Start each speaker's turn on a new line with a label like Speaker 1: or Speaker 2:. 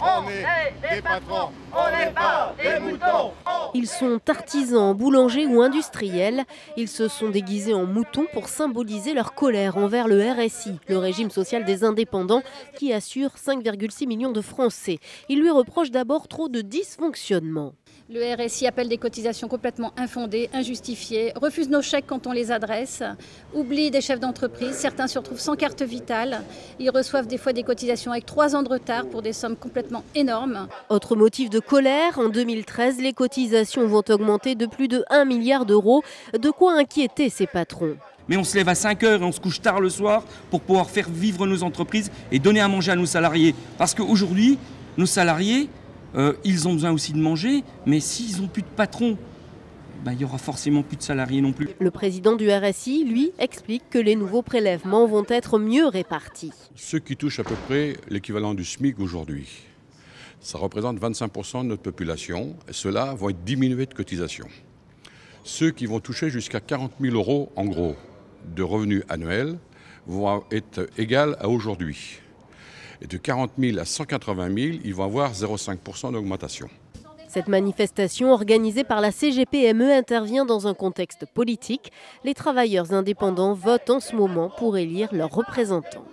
Speaker 1: On est des patrons, on n'est pas des moutons.
Speaker 2: Ils sont artisans, boulangers ou industriels. Ils se sont déguisés en moutons pour symboliser leur colère envers le RSI, le régime social des indépendants, qui assure 5,6 millions de Français. Ils lui reprochent d'abord trop de dysfonctionnement.
Speaker 3: Le RSI appelle des cotisations complètement infondées, injustifiées, refuse nos chèques quand on les adresse, oublie des chefs d'entreprise, certains se retrouvent sans carte vitale, ils reçoivent des fois des cotisations avec 3 ans de retard pour des sommes complètement énormes.
Speaker 2: Autre motif de colère, en 2013, les cotisations vont augmenter de plus de 1 milliard d'euros, de quoi inquiéter ces patrons.
Speaker 4: Mais on se lève à 5 heures et on se couche tard le soir pour pouvoir faire vivre nos entreprises et donner à manger à nos salariés. Parce qu'aujourd'hui, nos salariés, ils ont besoin aussi de manger, mais s'ils n'ont plus de patron, il y aura forcément plus de salariés non plus.
Speaker 2: Le président du RSI, lui, explique que les nouveaux prélèvements vont être mieux répartis.
Speaker 5: Ceux qui touchent à peu près l'équivalent du SMIC aujourd'hui, ça représente 25% de notre population, et ceux-là vont être diminués de cotisation. Ceux qui vont toucher jusqu'à 40 000 € en gros de revenus annuels vont être égaux à aujourd'hui. Et de 40 000 à 180 000, ils vont avoir 0,5% d'augmentation.
Speaker 2: Cette manifestation organisée par la CGPME intervient dans un contexte politique. Les travailleurs indépendants votent en ce moment pour élire leurs représentants.